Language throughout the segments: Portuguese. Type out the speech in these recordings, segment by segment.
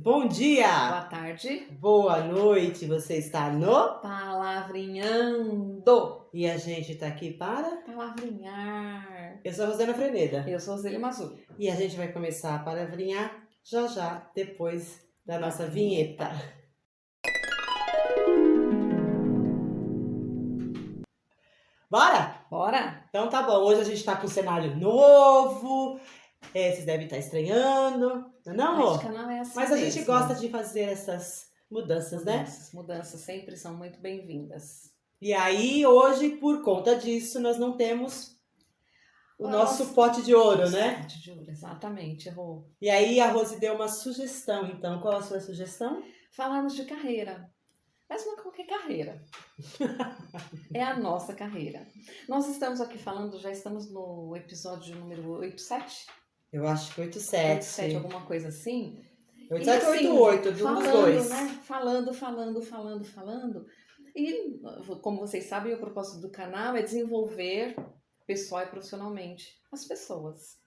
Bom dia, Boa tarde. boa noite, você está no? Palavrinhando. E a gente tá aqui para? Palavrinhar. Eu sou a Rosana Freneda Eu sou Zeli Mazul. e a gente vai começar a palavrinhar já, depois da nossa vinheta. Bora? Bora? Então tá bom, hoje a gente tá com um cenário novo, vocês devem estar estranhando, não, Este amor? canal é assim Mas a gente mesmo. gosta de fazer essas mudanças, né? Mudanças sempre são muito bem-vindas. E aí, hoje, por conta disso, nós não temos o nosso pote de ouro, né? Pote de ouro, exatamente, Rô. E aí, a Rose deu uma sugestão, então. Qual a sua sugestão? Falarmos de carreira. Mas não é qualquer carreira. É a nossa carreira. Nós estamos aqui falando, já estamos no episódio número 87? Eu acho que 87. 87, alguma coisa assim. 87 ou assim, 88, de um dos dois. Né? Falando. E, como vocês sabem, o propósito do canal é desenvolver pessoal e profissionalmente as pessoas.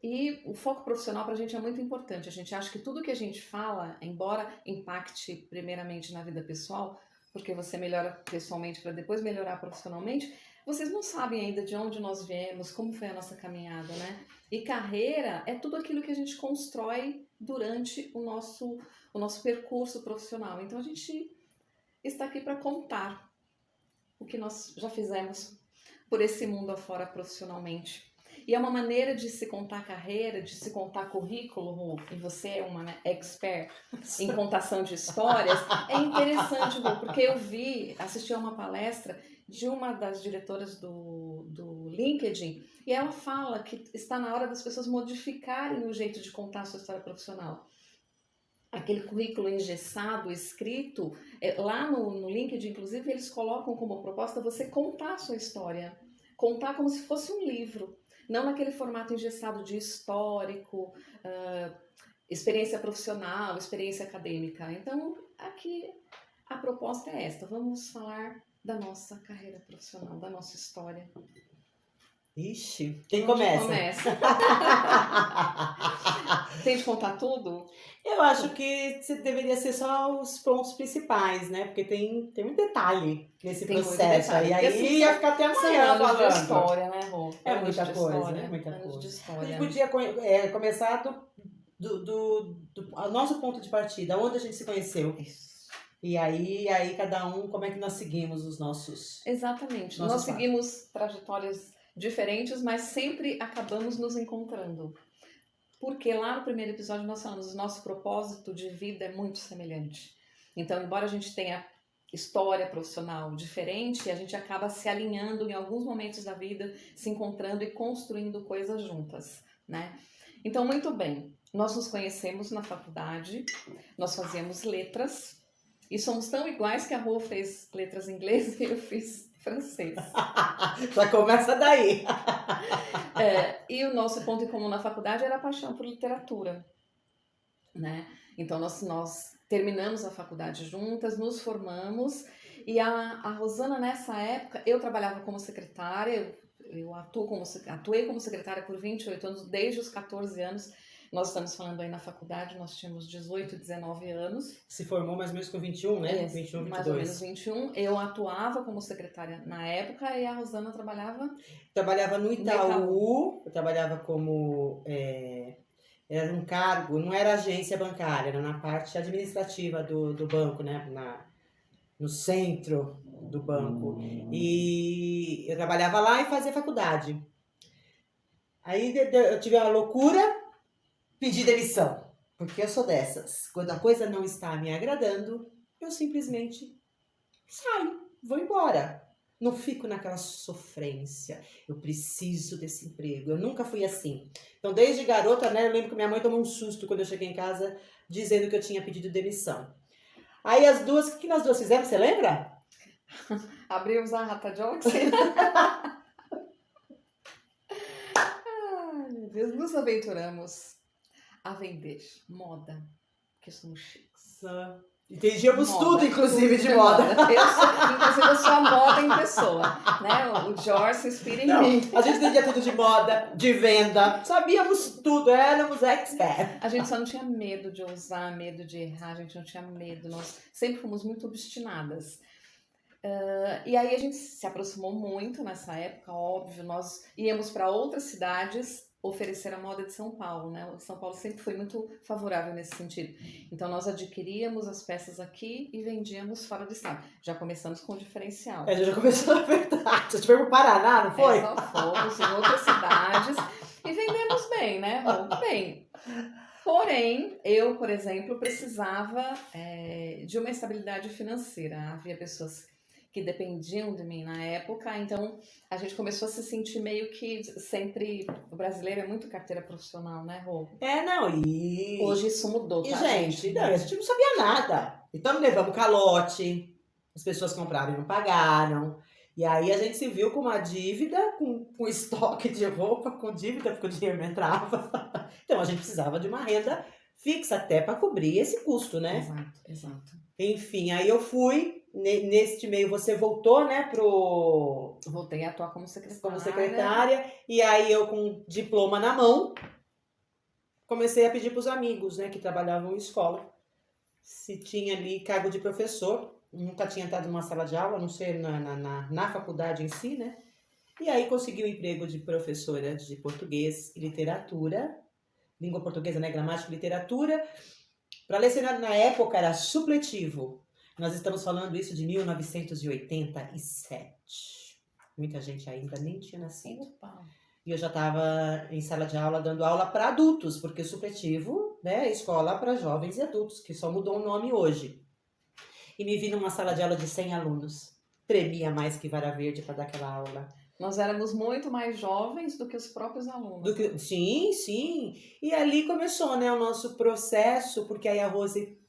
E o foco profissional para a gente é muito importante. A gente acha que tudo que a gente fala, embora impacte primeiramente na vida pessoal, porque você melhora pessoalmente para depois melhorar profissionalmente, vocês não sabem ainda de onde nós viemos, como foi a nossa caminhada, né? E carreira é tudo aquilo que a gente constrói durante o nosso percurso profissional. Então a gente está aqui para contar o que nós já fizemos por esse mundo afora profissionalmente. E é uma maneira de se contar carreira, de se contar currículo, e você é uma expert em contação de histórias. É interessante, Rô, porque eu assisti a uma palestra de uma das diretoras do LinkedIn, e ela fala que está na hora das pessoas modificarem o jeito de contar a sua história profissional. Aquele currículo engessado, escrito, lá no LinkedIn, inclusive, eles colocam como proposta você contar a sua história. Contar como se fosse um livro. Não naquele formato engessado de histórico, experiência profissional, experiência acadêmica. Então, aqui a proposta é esta. Vamos falar da nossa carreira profissional, da nossa história. Ixi, quem começa? Tem de contar tudo? Eu acho que deveria ser só os pontos principais, né? Porque tem muito detalhe nesse processo. Detalhe. E aí assim, ia ficar até amanhã falando. De história, né, Rô? É muita coisa, né? Muita coisa. De história. A gente podia começar do nosso ponto de partida, onde a gente se conheceu. Isso. E aí cada um, como é que nós seguimos os nossos... Exatamente. Nós seguimos trajetórias diferentes, mas sempre acabamos nos encontrando. Porque lá no primeiro episódio nós falamos, o nosso propósito de vida é muito semelhante. Então, embora a gente tenha história profissional diferente, a gente acaba se alinhando em alguns momentos da vida, se encontrando e construindo coisas juntas, né? Então, muito bem, nós nos conhecemos na faculdade, nós fazíamos letras, e somos tão iguais que a Rô fez letras em inglês e eu fiz francês. Já começa daí. E o nosso ponto em comum na faculdade era a paixão por literatura, né? Então nós terminamos a faculdade juntas, nos formamos, e a Rosana nessa época, eu trabalhava como secretária, eu atuei como secretária por 28 anos, desde os 14 anos. Nós estamos falando aí na faculdade, nós tínhamos 18, 19 anos. Se formou mais ou menos com 21, né? 21, 22. Mais ou menos 21. Eu atuava como secretária na época e a Rosana trabalhava... Trabalhava no Itaú. Eu trabalhava como... era um cargo, não era agência bancária, era na parte administrativa do banco, né? No centro do banco. E eu trabalhava lá e fazia faculdade. Aí eu tive a loucura... Pedir demissão, porque eu sou dessas. Quando a coisa não está me agradando, eu simplesmente saio, vou embora. Não fico naquela sofrência. Eu preciso desse emprego. Eu nunca fui assim. Então, desde garota, né, eu lembro que minha mãe tomou um susto quando eu cheguei em casa, dizendo que eu tinha pedido demissão. Aí as duas, o que nós duas fizemos, você lembra? Abrimos a Rata Jokes. Ai, meu Deus, nos aventuramos a vender moda, porque somos chiques. Entendíamos tudo, inclusive, de moda. Inclusive, eu sou a moda em pessoa, né? O George se inspira em mim. A gente entendia tudo de moda, de venda, sabíamos tudo, éramos expert. A gente só não tinha medo de ousar, medo de errar, a gente não tinha medo, nós sempre fomos muito obstinadas. E aí a gente se aproximou muito nessa época, óbvio, nós íamos para outras cidades oferecer a moda de São Paulo, né? São Paulo sempre foi muito favorável nesse sentido. Então nós adquiríamos as peças aqui e vendíamos fora do estado. Já começamos com o diferencial. A gente já começou na verdade. Você foi pro Paraná, não foi? Só fomos em outras cidades e vendemos bem, né? Muito bem. Porém, eu, por exemplo, precisava de uma estabilidade financeira. Havia pessoas que dependiam de mim na época, então a gente começou a se sentir meio que sempre... O brasileiro é muito carteira profissional, né, Rô? Não, e... Hoje isso mudou, E, tá, gente, a gente não sabia nada. Então levamos calote, as pessoas compraram e não pagaram. E aí a gente se viu com uma dívida, com estoque de roupa, com dívida, porque o dinheiro não entrava. Então a gente precisava de uma renda fixa até para cobrir esse custo, né? Exato. Enfim, aí eu fui, neste meio você voltou, né, Voltei a atuar como secretária. E aí eu com diploma na mão, comecei a pedir para os amigos, né, que trabalhavam em escola, se tinha ali cargo de professor. Nunca tinha entrado numa sala de aula, a não ser na faculdade em si, né? E aí consegui o emprego de professora de português e literatura, língua portuguesa, né, gramática e literatura. Para lecionar na época era supletivo. Nós estamos falando isso de 1987. Muita gente ainda nem tinha nascido. Opa. E eu já estava em sala de aula dando aula para adultos, porque supletivo, né, é escola para jovens e adultos, que só mudou o nome hoje. E me vi numa sala de aula de 100 alunos. Tremia mais que vara verde para dar aquela aula. Nós éramos muito mais jovens do que os próprios alunos. Sim. E ali começou, né, o nosso processo, porque aí a Rose,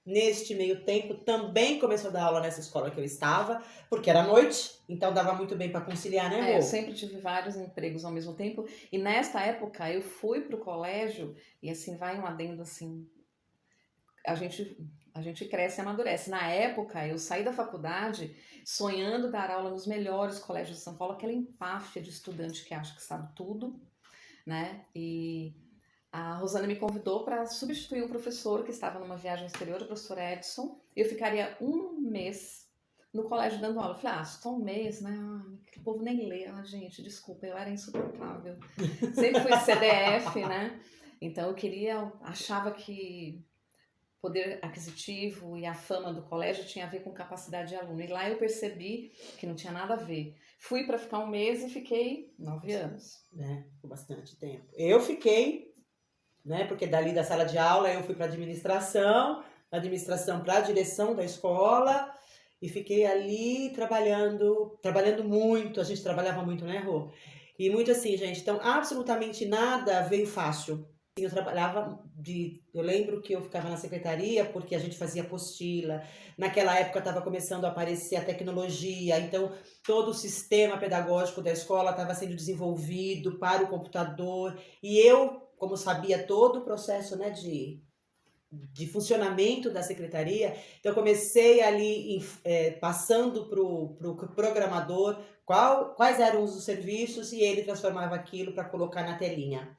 neste meio tempo, também começou a dar aula nessa escola que eu estava, porque era noite, então dava muito bem para conciliar, né, Rô? Eu sempre tive vários empregos ao mesmo tempo. E nesta época eu fui para o colégio, e assim, vai um adendo assim, a gente cresce e amadurece. Na época, eu saí da faculdade sonhando dar aula nos melhores colégios de São Paulo, aquela empáfia de estudante que acha que sabe tudo, né? E a Rosana me convidou para substituir um professor que estava numa viagem exterior, o professor Edson. Eu ficaria um mês no colégio dando aula. Eu falei, só um mês, né? O povo nem lê. Gente, desculpa, eu era insuportável. Sempre fui CDF, né? Então eu achava que poder aquisitivo e a fama do colégio tinha a ver com capacidade de aluno. E lá eu percebi que não tinha nada a ver. Fui para ficar um mês e fiquei 9 anos. Ficou bastante tempo. Eu fiquei, né, porque dali da sala de aula eu fui para administração para a direção da escola e fiquei ali trabalhando muito. A gente trabalhava muito, né, Rô? E muito assim, gente. Então, absolutamente nada veio fácil. Eu trabalhava eu lembro que eu ficava na secretaria porque a gente fazia apostila. Naquela época estava começando a aparecer a tecnologia, então todo o sistema pedagógico da escola estava sendo desenvolvido para o computador. E eu, como sabia todo o processo, né, de funcionamento da secretaria, então eu comecei ali passando para o programador quais eram os serviços e ele transformava aquilo para colocar na telinha.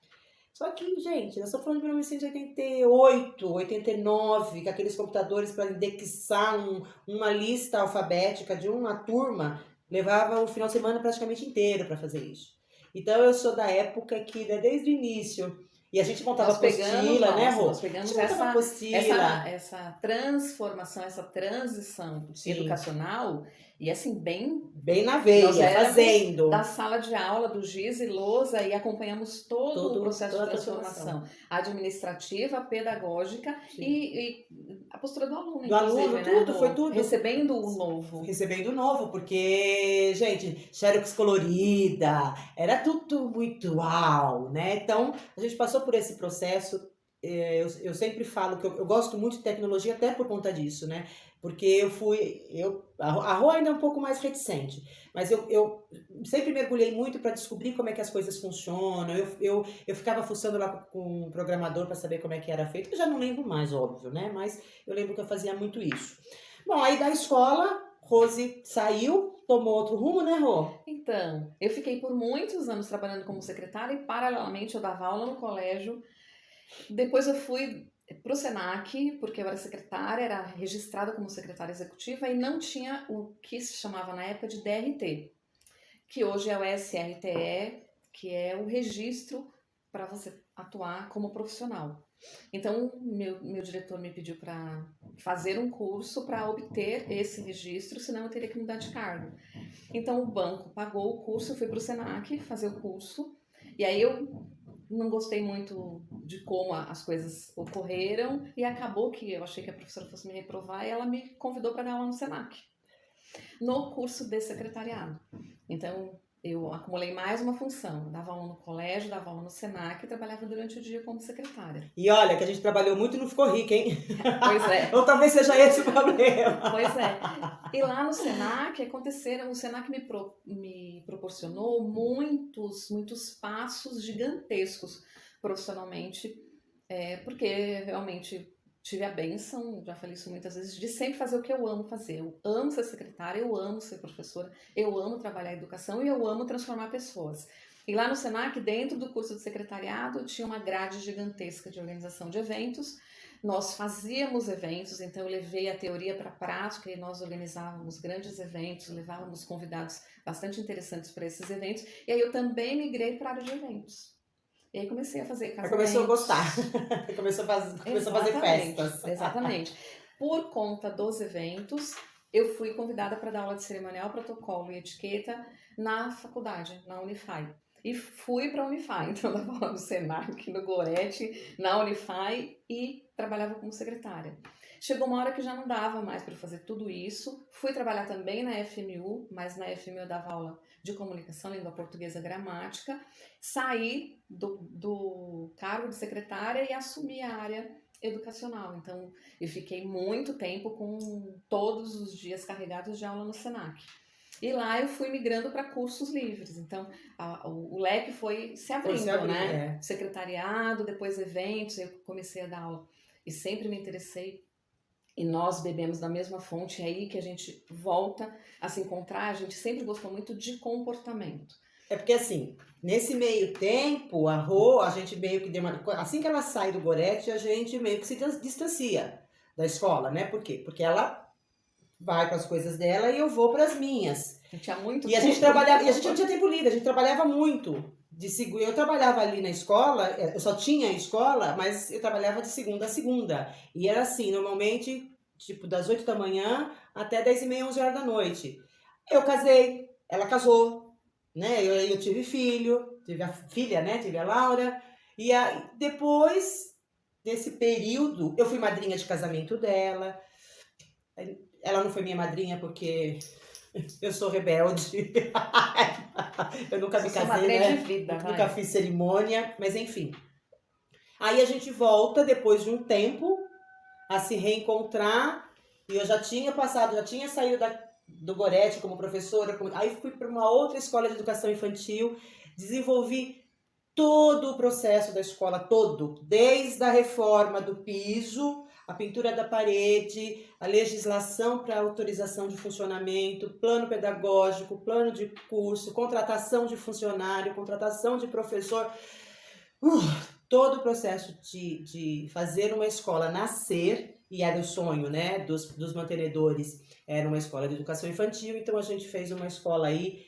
Só que, gente, nós estamos falando de 1988, 89, com aqueles computadores para indexar uma lista alfabética de uma turma, levava o final de semana praticamente inteiro para fazer isso. Então, eu sou da época que, desde o início, e a gente montava apostila, né, Rô? Nós pegamos essa transformação, essa transição educacional, e assim, bem na veia, fazendo. Da sala de aula, do giz e lousa, e acompanhamos todo o processo de transformação administrativa, pedagógica e a postura do aluno. Do aluno, né? tudo, foi tudo. Recebendo o novo. Recebendo o novo, porque, gente, xerox colorida, era tudo muito uau, né? Então, a gente passou por esse processo eu sempre falo que eu gosto muito de tecnologia até por conta disso, né? Porque a Rô ainda é um pouco mais reticente, mas eu sempre mergulhei muito para descobrir como é que as coisas funcionam. Eu ficava fuçando lá com o programador para saber como é que era feito. Eu já não lembro mais, óbvio, né? Mas eu lembro que eu fazia muito isso. Bom, aí da escola, Rose saiu, tomou outro rumo, né, Rô? Então, eu fiquei por muitos anos trabalhando como secretária e, paralelamente, eu dava aula no colégio. Depois eu fui para o Senac, porque eu era secretária, era registrada como secretária executiva e não tinha o que se chamava na época de DRT, que hoje é o SRTE, que é o registro para você atuar como profissional. Então, meu diretor me pediu para fazer um curso para obter esse registro, senão eu teria que mudar de cargo. Então, o banco pagou o curso, eu fui para o Senac fazer o curso, e aí eu não gostei muito de como as coisas ocorreram, e acabou que eu achei que a professora fosse me reprovar, e ela me convidou para dar aula no Senac, no curso de secretariado. Então, eu acumulei mais uma função. Dava aula no colégio, dava aula no Senac e trabalhava durante o dia como secretária. E olha, que a gente trabalhou muito e não ficou rica, hein? Pois é. Ou talvez seja esse o problema. Pois é. E lá no Senac aconteceram, o Senac me proporcionou muitos passos gigantescos profissionalmente, porque realmente tive a bênção, já falei isso muitas vezes, de sempre fazer o que eu amo fazer. Eu amo ser secretária, eu amo ser professora, eu amo trabalhar em educação e eu amo transformar pessoas. E lá no Senac, dentro do curso de secretariado, tinha uma grade gigantesca de organização de eventos. Nós fazíamos eventos, então eu levei a teoria para a prática e nós organizávamos grandes eventos, levávamos convidados bastante interessantes para esses eventos. E aí eu também migrei para a área de eventos. E aí comecei a fazer casamentos. Começou a gostar. Começou a fazer festas. Exatamente. Por conta dos eventos, eu fui convidada para dar aula de cerimonial, protocolo e etiqueta na faculdade, na Unify. E fui para a Unify, então dava aula no Senac, no Goretti, na Unify e trabalhava como secretária. Chegou uma hora que já não dava mais para fazer tudo isso. Fui trabalhar também na FMU, mas na FMU eu dava aula de comunicação, língua portuguesa, gramática. Saí do cargo de secretária e assumi a área educacional. Então, eu fiquei muito tempo com todos os dias carregados de aula no Senac. E lá eu fui migrando para cursos livres. Então, o leque foi se abrindo, né? Secretariado, depois eventos, eu comecei a dar aula. E sempre me interessei. E nós bebemos da mesma fonte, é aí que a gente volta a se encontrar. A gente sempre gostou muito de comportamento. É porque assim, nesse meio tempo, a Rô, a gente meio que deu uma... Assim que ela sai do Goretti, a gente meio que se distancia da escola, né? Por quê? Porque ela vai para as coisas dela e eu vou para as minhas. Tinha muito e a gente trabalhava, e a gente não tinha tempo livre, a gente trabalhava muito. Eu trabalhava ali na escola, eu só tinha escola, mas eu trabalhava de segunda a segunda. E era assim, normalmente, tipo, das 8 da manhã até 10h30, 11 horas da noite. Eu casei, ela casou, né? Eu tive filho, tive a filha, né? Tive a Laura. E aí, depois desse período, eu fui madrinha de casamento dela. Ela não foi minha madrinha porque eu sou rebelde. Eu nunca me casei, né? De vida, nunca fiz cerimônia, mas enfim. Aí a gente volta depois de um tempo a se reencontrar e eu já tinha saído do Goretti como professora, aí fui para uma outra escola de educação infantil, desenvolvi todo o processo da escola, todo, desde a reforma do piso, a pintura da parede, a legislação para autorização de funcionamento, plano pedagógico, plano de curso, contratação de funcionário, contratação de professor, todo o processo de fazer uma escola nascer, e era o sonho, né, dos mantenedores, era uma escola de educação infantil, então a gente fez uma escola aí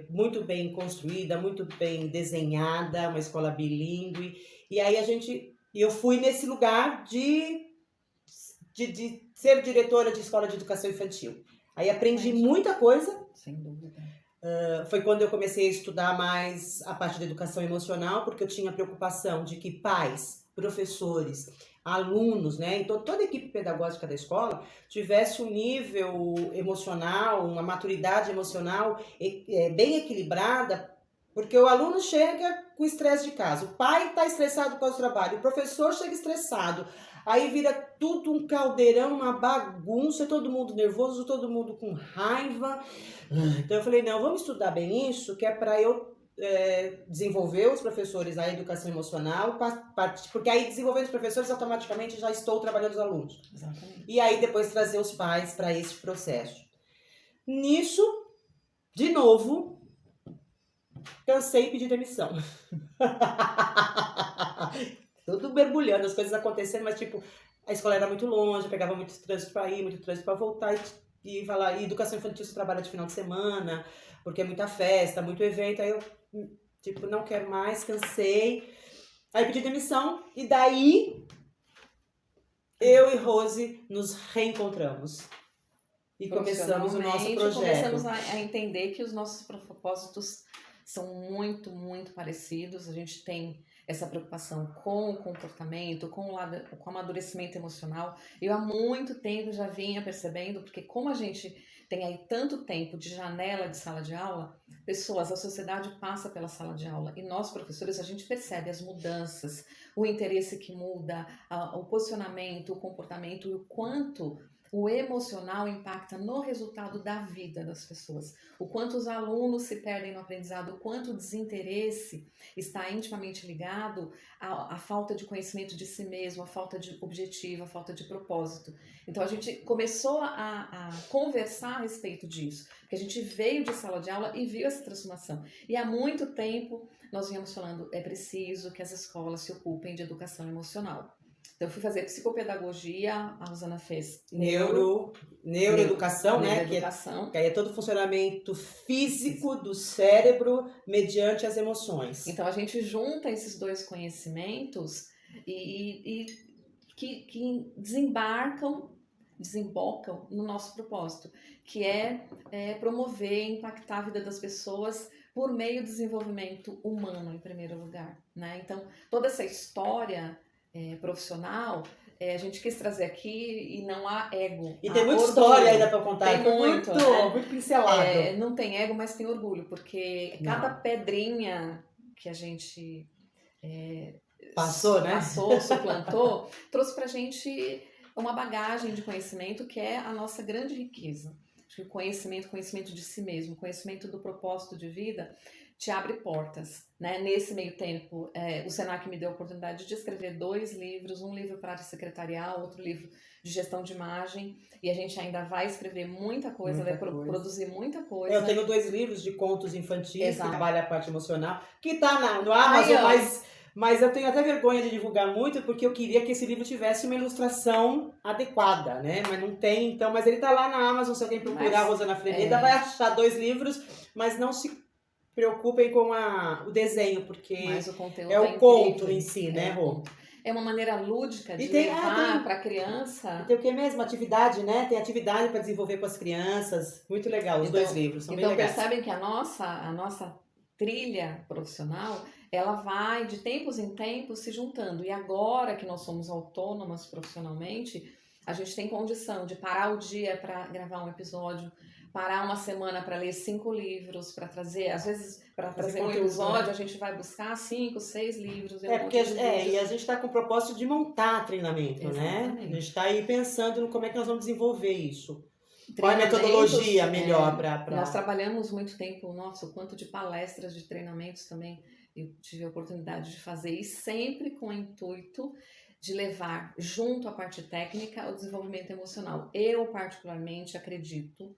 muito bem construída, muito bem desenhada, uma escola bilíngue, e aí eu fui nesse lugar de ser diretora de escola de educação infantil. Aí aprendi muita coisa. Sem dúvida. Foi quando eu comecei a estudar mais a parte da educação emocional, porque eu tinha preocupação de que pais, professores, alunos, né, então toda a equipe pedagógica da escola tivesse um nível emocional, uma maturidade emocional bem equilibrada Porque o aluno chega com estresse de casa, o pai está estressado por causa do trabalho, o professor chega estressado, aí vira tudo um caldeirão, uma bagunça, todo mundo nervoso, todo mundo com raiva. Então eu falei, não, vamos estudar bem isso, que é para eu desenvolver os professores a educação emocional, porque aí desenvolvendo os professores, automaticamente já estou trabalhando os alunos. Exatamente. E aí depois trazer os pais para esse processo. Nisso, de novo, cansei e pedi demissão. Tudo mergulhando, as coisas acontecendo, mas tipo, a escola era muito longe, eu pegava muito trânsito para ir, muito trânsito para voltar, e falar, e educação infantil você trabalha de final de semana, porque é muita festa, muito evento, aí eu, tipo, não quero mais, cansei. Aí pedi demissão, e daí eu e Rose nos reencontramos. E começamos o nosso projeto. Começamos a entender que os nossos propósitos são muito, muito parecidos. A gente tem essa preocupação com o comportamento, com o amadurecimento emocional. Eu há muito tempo já vinha percebendo, porque como a gente tem aí tanto tempo de janela de sala de aula, a sociedade passa pela sala de aula e nós, professores, a gente percebe as mudanças, o interesse que muda, o posicionamento, o comportamento e o quanto o emocional impacta no resultado da vida das pessoas. O quanto os alunos se perdem no aprendizado, o quanto o desinteresse está intimamente ligado à falta de conhecimento de si mesmo, à falta de objetivo, à falta de propósito. Então a gente começou a conversar a respeito disso, porque a gente veio de sala de aula e viu essa transformação. E há muito tempo nós vínhamos falando, é preciso que as escolas se ocupem de educação emocional. Então, eu fui fazer psicopedagogia, a Rosana fez neuroeducação, né? Que aí é todo o funcionamento físico do cérebro mediante as emoções. Então, a gente junta esses dois conhecimentos e que desembocam no nosso propósito, que é promover, impactar a vida das pessoas por meio do desenvolvimento humano, em primeiro lugar, né? Então, toda essa história profissional, a gente quis trazer aqui e não há ego. E tem muita história ainda para contar. Tem muito, né? Muito pincelado. Não tem ego, mas tem orgulho, porque cada pedrinha que a gente passou, né? suplantou, trouxe pra gente uma bagagem de conhecimento que é a nossa grande riqueza. Acho que o conhecimento de si mesmo, conhecimento do propósito de vida, te abre portas, né? Nesse meio tempo, o Senac me deu a oportunidade de escrever 2 livros, um livro para área secretarial, outro livro de gestão de imagem, e a gente ainda vai escrever muita coisa, produzir muita coisa. Eu tenho 2 livros de contos infantis, que trabalha a parte emocional, que tá no Amazon, mas eu tenho até vergonha de divulgar muito, porque eu queria que esse livro tivesse uma ilustração adequada, né? Mas não tem, então, mas ele tá lá na Amazon, se alguém procurar Rosana Freneda, vai achar 2 livros, mas não se preocupem com o desenho, porque o conteúdo o conto em si, né, Rô? É uma maneira lúdica de levar para a criança. E tem o que mesmo? Atividade, né? Tem atividade para desenvolver com as crianças. Muito legal, os 2 livros, são bem legais. Então percebem que a nossa trilha profissional, ela vai de tempos em tempos se juntando. E agora que nós somos autônomas profissionalmente, a gente tem condição de parar o dia para gravar um episódio, parar uma semana para ler 5 livros, para trazer, às vezes, para trazer um episódio, a gente vai buscar 5, 6 livros. E a gente está com o propósito de montar treinamento, né? A gente está aí pensando no como é que nós vamos desenvolver isso. Qual é a metodologia melhor para... Nós trabalhamos muito tempo, o quanto de palestras, de treinamentos também, eu tive a oportunidade de fazer, e sempre com o intuito de levar, junto à parte técnica, o desenvolvimento emocional. Eu, particularmente, acredito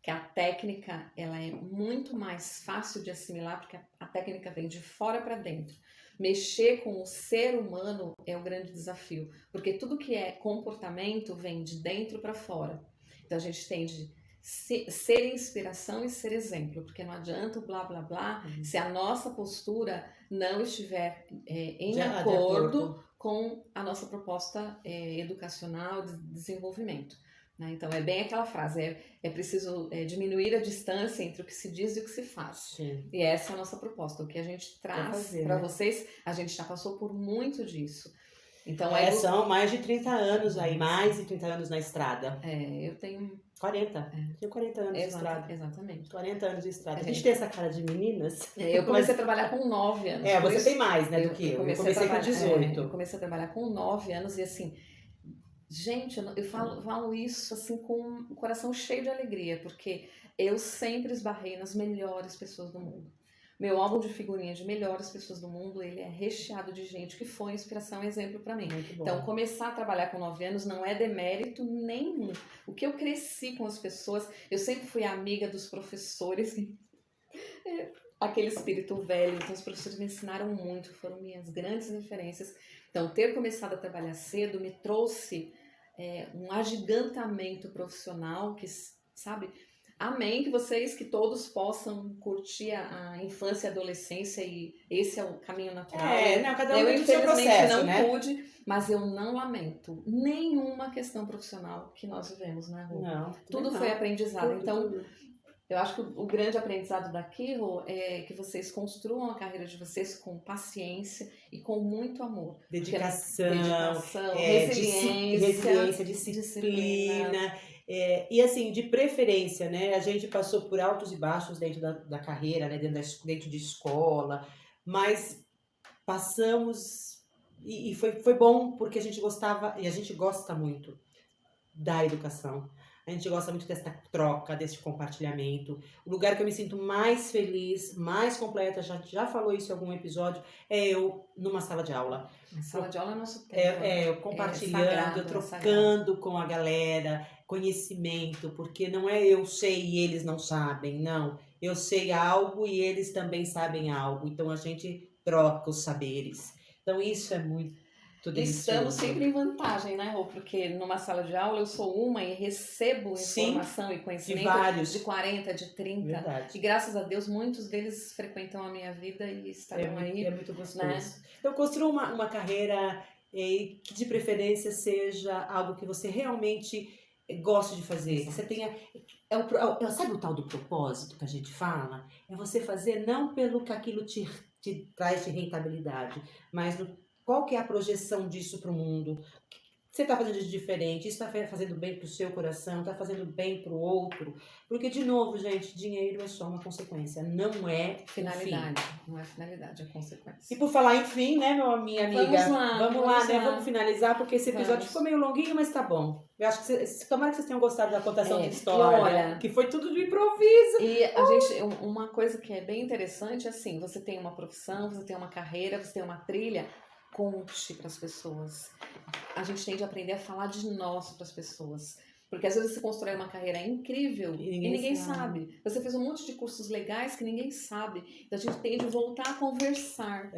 que a técnica ela é muito mais fácil de assimilar, porque a técnica vem de fora para dentro. Mexer com o ser humano é o grande desafio, porque tudo que é comportamento vem de dentro para fora. Então a gente tem de ser inspiração e ser exemplo, porque não adianta o blá blá blá se a nossa postura não estiver em acordo com a nossa proposta educacional de desenvolvimento. Né? Então é bem aquela frase, é preciso diminuir a distância entre o que se diz e o que se faz. Sim. E essa é a nossa proposta, o que a gente traz para vocês, a gente já passou por muito disso. Então, são mais de 30 anos aí, mais de 30 anos na estrada. eu tenho 40. Tenho 40 anos de estrada. Exatamente. 40 anos de estrada. A gente tem essa cara de meninas. Eu comecei a trabalhar com 9 anos. Você tem mais, né, do que eu. Eu comecei com 18. Eu comecei a trabalhar com 9 anos e assim, gente, eu falo isso assim com o coração cheio de alegria, porque eu sempre esbarrei nas melhores pessoas do mundo. Meu álbum de figurinhas de melhores pessoas do mundo, ele é recheado de gente que foi inspiração e exemplo para mim. Então, começar a trabalhar com 9 anos não é demérito nenhum. O que eu cresci com as pessoas, eu sempre fui amiga dos professores, aquele espírito velho. Então, os professores me ensinaram muito, foram minhas grandes referências. Então, ter começado a trabalhar cedo me trouxe um agigantamento profissional que, sabe... Amém, que todos possam curtir a infância e a adolescência, e esse é o caminho natural. Cada um eu tem o seu processo, não pude, mas eu não lamento nenhuma questão profissional que nós vivemos, né, Rô? Não. Tudo foi aprendizado. Então, tudo. Eu acho que o grande aprendizado daqui, Rô, é que vocês construam a carreira de vocês com paciência e com muito amor. Dedicação, resiliência, disciplina. E assim, de preferência, né? A gente passou por altos e baixos dentro da carreira, né? Dentro de escola, mas passamos e foi bom porque a gente gostava e a gente gosta muito da educação. A gente gosta muito dessa troca, desse compartilhamento. O lugar que eu me sinto mais feliz, mais completa, já falou isso em algum episódio, é eu numa sala de aula. A sala de aula é nosso tempo. Eu compartilhando, trocando com a galera, conhecimento, porque não é eu sei e eles não sabem, não. Eu sei algo e eles também sabem algo. Então a gente troca os saberes. Então isso é muito delicioso. Estamos sempre em vantagem, né, Rô? Porque numa sala de aula eu sou uma e recebo informação e conhecimento de 40, de 30. Verdade. E graças a Deus muitos deles frequentam a minha vida e estarão aí. É muito gostoso. Né? Então construa uma carreira que de preferência seja algo que você realmente goste de fazer. Que você tenha... sabe o tal do propósito que a gente fala? É você fazer não pelo que aquilo te traz de rentabilidade, mas qual que é a projeção disso para o mundo? Você está fazendo de diferente? Isso está fazendo bem para o seu coração? Está fazendo bem para o outro? Porque, de novo, gente, dinheiro é só uma consequência. Não é finalidade. Não é finalidade, é consequência. E por falar em fim, né, minha amiga? Vamos lá, né? Vamos finalizar, porque esse episódio ficou meio longuinho, mas tá bom. Eu acho que tomara que vocês tenham gostado da contação da história. Olha, que foi tudo de improviso. E a gente, uma coisa que é bem interessante, assim, você tem uma profissão, você tem uma carreira, você tem uma trilha. Conte para as pessoas. A gente tem de aprender a falar de nós para as pessoas. Porque às vezes você constrói uma carreira incrível e ninguém sabe. Você fez um monte de cursos legais que ninguém sabe. Então a gente tem de voltar a conversar.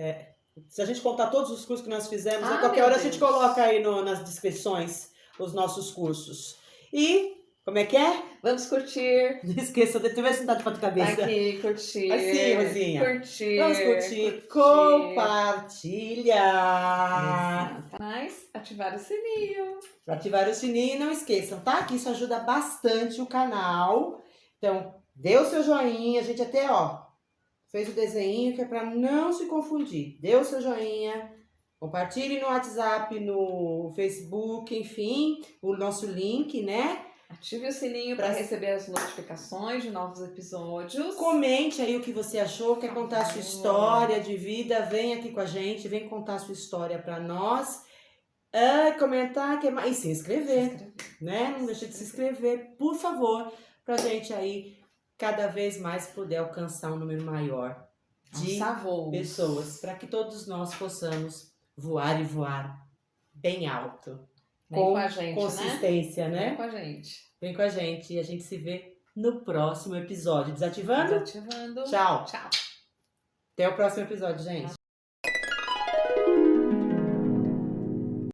Se a gente contar todos os cursos que nós fizemos, a qualquer hora a gente coloca aí nas descrições os nossos cursos. E, como é que é? Vamos curtir. Não esqueça de ver se não dá de ponta cabeça. Aqui, curtir. Assim, Rosinha. Curtir. Vamos curtir. Compartilhar. Mas ativar o sininho. Ativar o sininho, não esqueçam, tá? Que isso ajuda bastante o canal. Então, dê o seu joinha. A gente até, fez o desenho que é para não se confundir. Dê o seu joinha. Compartilhe no WhatsApp, no Facebook, enfim, o nosso link, né? Ative o sininho para receber as notificações de novos episódios. Comente aí o que você achou, quer contar a sua história de vida, vem aqui com a gente, vem contar a sua história para nós. Comentar e se inscrever, né? Não deixa de se inscrever, por favor, pra gente aí cada vez mais poder alcançar um número maior de pessoas, para que todos nós possamos voar e voar bem alto. Vem com a gente, consistência, né? Vem com a gente. Vem com a gente e a gente se vê no próximo episódio. Desativando? Desativando. Tchau. Tchau. Até o próximo episódio, gente.